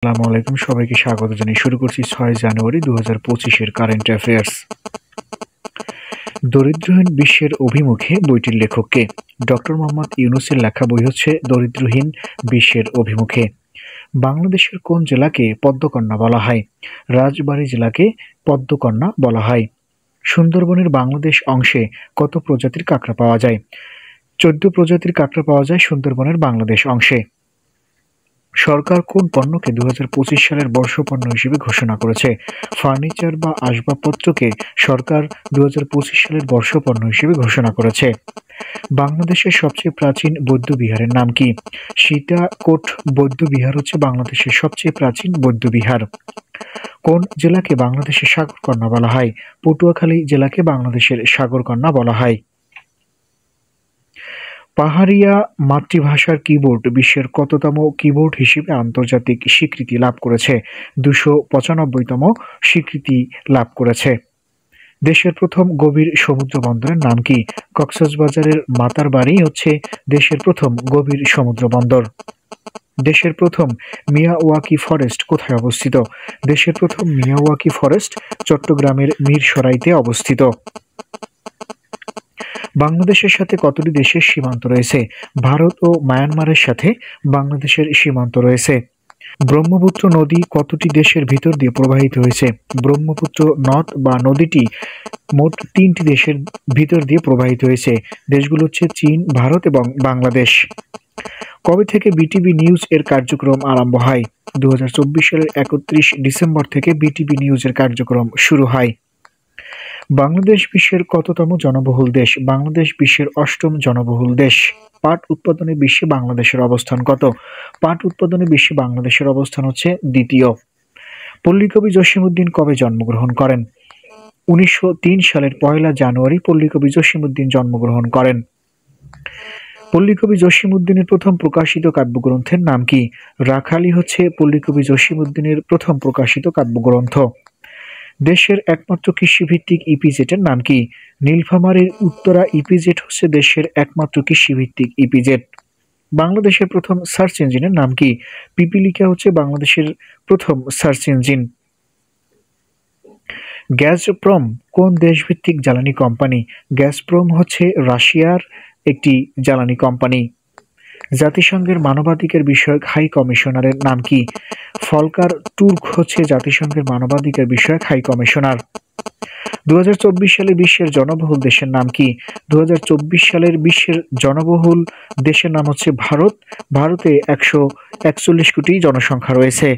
আসসালামু আলাইকুম, সবাইকে স্বাগত জানিয়ে শুরু করছি ৬ জানুয়ারি ২০২৫-এর কারেন্ট অ্যাফেয়ার্স। দরিদ্রহীন বিশ্বের অভিমুখে বইটির লেখক কে? ডক্টর মোহাম্মদ ইউনূসের লেখা বই হচ্ছে দরিদ্রহীন বিশ্বের অভিমুখে। বাংলাদেশের কোন জেলাকে পদ্মকন্যা বলা হয়? রাজবাড়ী জেলাকে পদ্মকন্যা বলা হয়। সুন্দরবনের বাংলাদেশ অংশে কত প্রজাতির কাঁকড়া পাওয়া যায়? ১৪ প্রজাতির কাঁকড়া পাওয়া যায় সুন্দরবনের বাংলাদেশ অংশে। সরকার কোন পণ্যকে ২০২৫ সালের বর্ষপণ্য হিসেবে ঘোষণা করেছে? ফার্নিচার বা আসবাবপত্রকে সরকার ২০২৫ সালের বর্ষপণ্য হিসেবে ঘোষণা করেছে। বাংলাদেশের সবচেয়ে প্রাচীন বৌদ্ধবিহারের নাম কি? সীতাকোট বৌদ্ধবিহার হচ্ছে বাংলাদেশের সবচেয়ে প্রাচীন বৌদ্ধবিহার। কোন জেলাকে বাংলাদেশের সাগরকন্যা বলা হয়? পটুয়াখালী জেলাকে বাংলাদেশের সাগরকন্যা বলা হয়। পাহাড়িয়া মাতৃভাষার কিবোর্ড বিশ্বের কততম কিবোর্ড হিসেবে আন্তর্জাতিক স্বীকৃতি লাভ করেছে? ২৯৫তম স্বীকৃতি লাভ করেছে। দেশের প্রথম গভীর সমুদ্র বন্দরের নাম কি? কক্সবাজারের মাতারবাড়ি হচ্ছে দেশের প্রথম গভীর সমুদ্র বন্দর। দেশের প্রথম মিয়াওয়াকি ফরেস্ট কোথায় অবস্থিত? দেশের প্রথম মিয়াওয়াকি ফরেস্ট চট্টগ্রামের মিরসরাইতে অবস্থিত। বাংলাদেশের সাথে কতটি দেশের সীমান্ত রয়েছে? ভারত ও মায়ানমারের সাথে বাংলাদেশের সীমান্ত রয়েছে। ব্রহ্মপুত্র নদী কতটি দেশের ভিতর দিয়ে প্রবাহিত হয়েছে? ব্রহ্মপুত্র নদ বা নদীটি মোট ৩টি দেশের ভিতর দিয়ে প্রবাহিত হয়েছে। দেশগুলো হচ্ছে চীন, ভারত এবং বাংলাদেশ। কবে থেকে বিটিভি নিউজ এর কার্যক্রম আরম্ভ হয়? ২০২৪ সালের ৩১ ডিসেম্বর থেকে বিটিভি নিউজের কার্যক্রম শুরু হয়। বাংলাদেশ বিশ্বের কততম জনবহুল দেশ? বাংলাদেশ বিশ্বের ৮ম জনবহুল দেশ। পাট উৎপাদনে বিশ্বে বাংলাদেশের অবস্থান কত? পাট উৎপাদনে বিশ্বে বাংলাদেশের অবস্থান হচ্ছে দ্বিতীয়। পল্লীকবি জসীমউদ্দীন কবে জন্মগ্রহণ করেন? ১৯০৩ সালের ১ জানুয়ারি পল্লীকবি জসীমউদ্দীন জন্মগ্রহণ করেন। পল্লীকবি জসীমউদ্দীনের প্রথম প্রকাশিত কাব্যগ্রন্থের নাম কি? রাখালি হচ্ছে পল্লীকবি জসীমউদ্দীনের প্রথম প্রকাশিত কাব্যগ্রন্থ। দেশের একমাত্র কৃষিভিত্তিক ইপিজেটের নাম কি? নীলফামারীর উত্তরা ইপিজেট হচ্ছে দেশের একমাত্র কৃষিভিত্তিক ইপিজেট। বাংলাদেশের প্রথম সার্চ ইঞ্জিনের নাম কি? পিপিলিকা হচ্ছে বাংলাদেশের প্রথম সার্চ ইঞ্জিন। গ্যাজপ্রম কোন দেশভিত্তিক জ্বালানি কোম্পানি? গ্যাজপ্রম হচ্ছে রাশিয়ার একটি জ্বালানি কোম্পানি। জাতিসংঘের মানবাধিকার বিষয়ক হাই কমিশনারের নাম কি? ফলকার তুর্ক হচ্ছে জাতিসংঘের মানবাধিকার বিষয়ক হাই কমিশনার। ২০২৪ সালে বিশ্বের জনবহুল দেশের নাম কি? ২০২৪ সালের বিশ্বের জনবহুল দেশের নাম হচ্ছে ভারত। ভারতে ১৪১ কোটি জনসংখ্যা রয়েছে।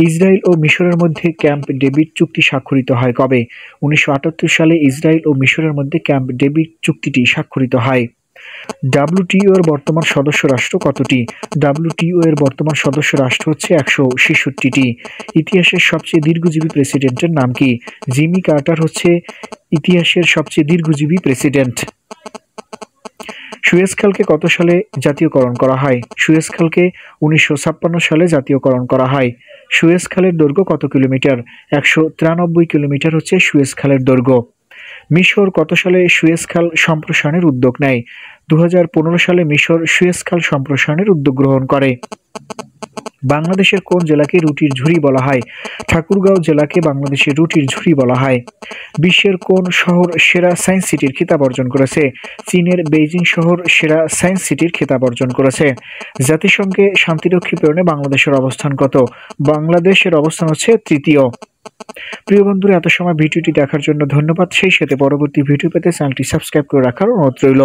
ইসরায়েল ও মিশরের মধ্যে ক্যাম্প ডেভিড চুক্তি স্বাক্ষরিত হয় কবে? ১৯৭৮ সালে ইসরায়েল ও মিশরের মধ্যে ক্যাম্প ডেভিড চুক্তিটি স্বাক্ষরিত হয়। ডাব্লিউটিও এর বর্তমান সদস্য রাষ্ট্র কতটি? ডাব্লিউটিও এর বর্তমান সদস্য রাষ্ট্র হচ্ছে ১৬৬টি। ইতিহাসের সবচেয়ে দীর্ঘজীবী প্রেসিডেন্টের নাম কি? জিমি কার্টার হচ্ছে ইতিহাসের সবচেয়ে দীর্ঘজীবী প্রেসিডেন্ট। সুয়েজ খালকে কত সালে জাতীয়করণ করা হয়? সুয়েজ খালকে ১৯৫৬ সালে জাতীয়করণ করা হয়। সুয়েজ খালের দৈর্ঘ্য কত কিলোমিটার? ১৯৩ কিলোমিটার হচ্ছে সুয়েজ খালের দৈর্ঘ্য। মিশর কত সালে সুয়েজ খাল সম্প্রসারণের উদ্যোগ নেয়? ২০১৫ সালে মিশর সুয়েজ খাল সম্প্রসারণের উদ্যোগ গ্রহণ করে। বাংলাদেশের কোন জেলাকে রুটির ঝুড়ি বলা হয়? ঠাকুরগাঁও জেলাকে বাংলাদেশের রুটির ঝুড়ি বলা হয়। বিশ্বের কোন শহর সেরা সায়েন্স সিটির খেতাব অর্জন করেছে? চীনের বেইজিং শহর সেরা সায়েন্স সিটির খেতাব অর্জন করেছে। জাতিসংঘে শান্তিরক্ষী প্রেরণে বাংলাদেশের অবস্থান কত? বাংলাদেশের অবস্থান হচ্ছে তৃতীয়। প্রিয় বন্ধুরা, এত সময় ভিডিওটি দেখার জন্য ধন্যবাদ। সেই সাথে পরবর্তী ভিডিও পেতে চ্যানেলটি সাবস্ক্রাইব করে রাখার অনুরোধ রইল।